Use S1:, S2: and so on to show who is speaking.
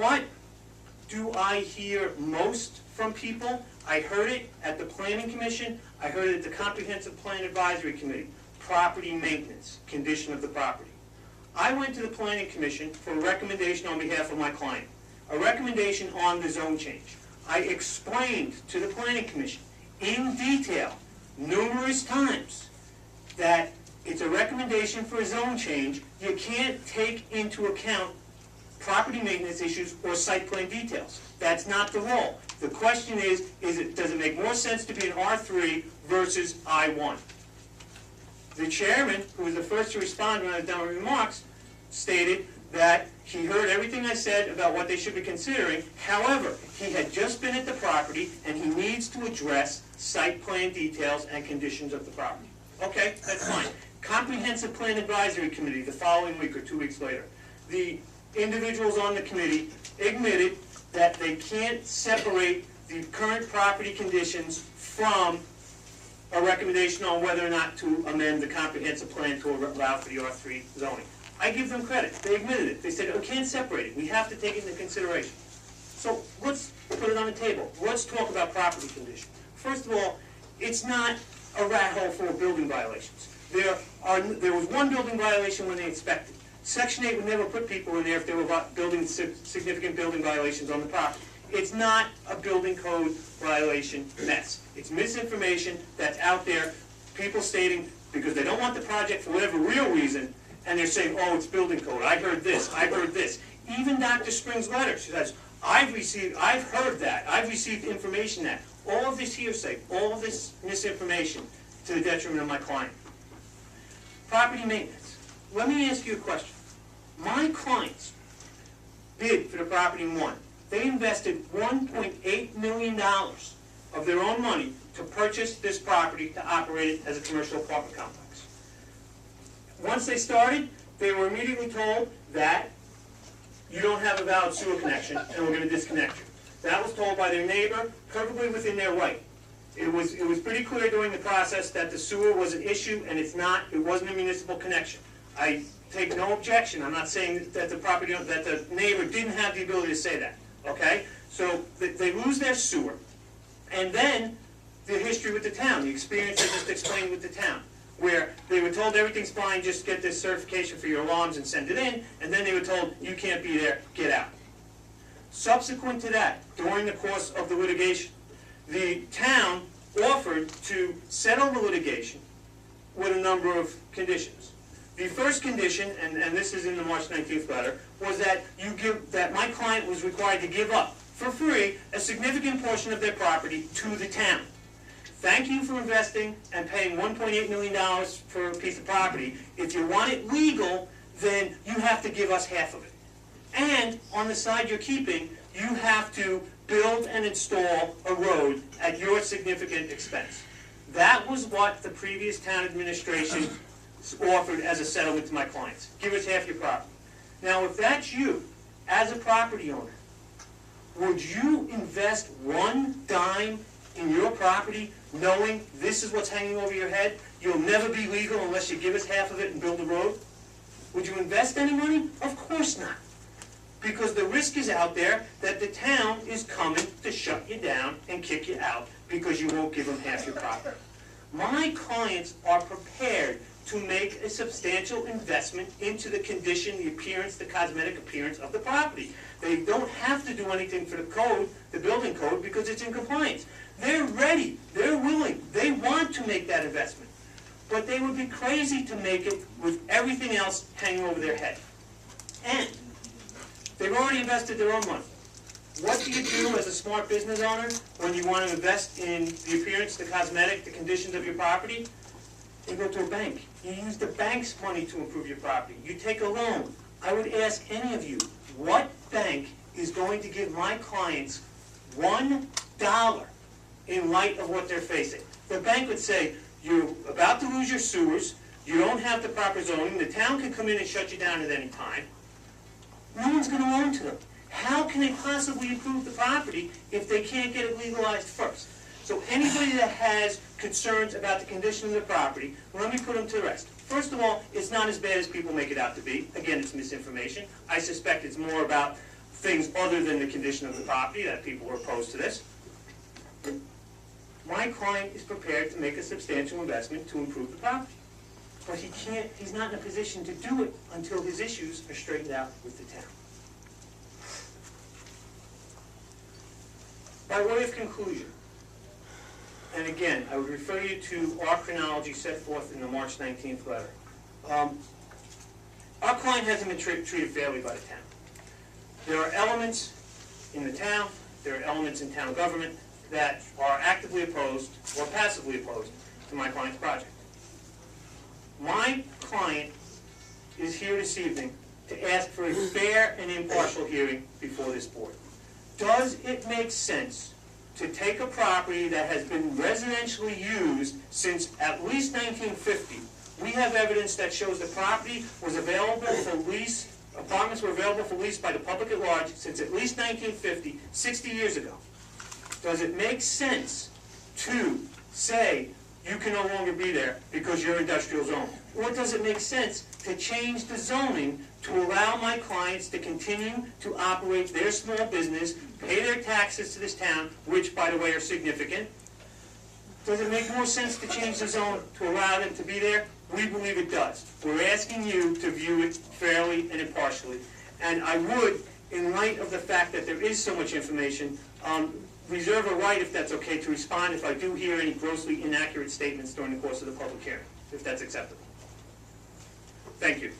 S1: what do I hear most from people? I heard it at the Planning Commission, I heard it at the Comprehensive Plan Advisory Committee. Property maintenance, condition of the property. I went to the Planning Commission for a recommendation on behalf of my client, a recommendation on the zone change. I explained to the Planning Commission in detail, numerous times, that it's a recommendation for a zone change. You can't take into account property maintenance issues or site plan details. That's not the role. The question is does it make more sense to be an R3 versus I1? The chairman, who was the first to respond when I was done with remarks, stated that he heard everything I said about what they should be considering. However, he had just been at the property and he needs to address site plan details and conditions of the property. Okay, that's fine. Comprehensive Plan Advisory Committee the following week or 2 weeks later. The individuals on the committee admitted that they can't separate the current property conditions from a recommendation on whether or not to amend the comprehensive plan to allow for the R3 zoning. I give them credit. They admitted it. They said, we can't separate it. We have to take it into consideration. So let's put it on the table. Let's talk about property condition. First of all, it's not a rat hole full of building violations. There was one building violation when they inspected. Section 8 would never put people in there if they were building significant building violations on the property. It's not a building code violation mess. It's misinformation that's out there, people stating, because they don't want the project for whatever real reason, and they're saying, oh, it's building code, I heard this, I heard this. Even Dr. Spring's letter, she says, I've heard that, I've received information that. All of this hearsay, all of this misinformation to the detriment of my client. Property maintenance. Let me ask you a question. My clients bid for the property and won. They invested $1.8 million of their own money to purchase this property to operate it as a commercial apartment complex. Once they started, they were immediately told that you don't have a valid sewer connection and we're going to disconnect you. That was told by their neighbor, perfectly within their right. It was pretty clear during the process that the sewer was an issue and it wasn't a municipal connection. I take no objection. I'm not saying that the neighbor didn't have the ability to say that. Okay? So they lose their sewer. And then the history with the town, the experience I just explained with the town, where they were told everything's fine, just get this certification for your alarms and send it in, and then they were told you can't be there, get out. Subsequent to that, during the course of the litigation, the town offered to settle the litigation with a number of conditions. The first condition, and this is in the March 19th letter, was that my client was required to give up for free a significant portion of their property to the town. Thank you for investing and paying $1.8 million for a piece of property. If you want it legal, then you have to give us half of it. And on the side you're keeping, you have to build and install a road at your significant expense. That was what the previous town administration offered as a settlement to my clients. Give us half your property. Now, if that's you, as a property owner, would you invest one dime in your property knowing this is what's hanging over your head? You'll never be legal unless you give us half of it and build a road? Would you invest any money? Of course not. Because the risk is out there that the town is coming to shut you down and kick you out because you won't give them half your property. My clients are prepared to make a substantial investment into the condition, the appearance, the cosmetic appearance of the property. They don't have to do anything for the code, the building code, because it's in compliance. They're ready, they're willing, they want to make that investment. But they would be crazy to make it with everything else hanging over their head. And they've already invested their own money. What do you do as a smart business owner when you want to invest in the appearance, the cosmetic, the conditions of your property? You go to a bank. You use the bank's money to improve your property. You take a loan. I would ask any of you, what bank is going to give my clients $1 in light of what they're facing? The bank would say, you're about to lose your sewers, you don't have the proper zoning, the town can come in and shut you down at any time. No one's going to loan to them. How can they possibly improve the property if they can't get it legalized first? So anybody that has concerns about the condition of the property, let me put them to rest. First of all, it's not as bad as people make it out to be. Again, it's misinformation. I suspect it's more about things other than the condition of the property, that people were opposed to this. My client is prepared to make a substantial investment to improve the property. But he's not in a position to do it until his issues are straightened out with the town. By way of conclusion, and again, I would refer you to our chronology set forth in the March 19th letter. Our client hasn't been treated fairly by the town. There are elements in the town, there are elements in town government that are actively opposed or passively opposed to my client's project. My client is here this evening to ask for a fair and impartial hearing before this board. Does it make sense to take a property that has been residentially used since at least 1950? We have evidence that shows the property was available for lease, apartments were available for lease by the public at large since at least 1950, 60 years ago. Does it make sense to say you can no longer be there because you're industrial zone? Or does it make sense to change the zoning to allow my clients to continue to operate their small business, pay their taxes to this town, which, by the way, are significant? Does it make more sense to change the zone to allow them to be there? We believe it does. We're asking you to view it fairly and impartially. And I would, in light of the fact that there is so much information, reserve a right, if that's okay, to respond if I do hear any grossly inaccurate statements during the course of the public hearing, if that's acceptable. Thank you.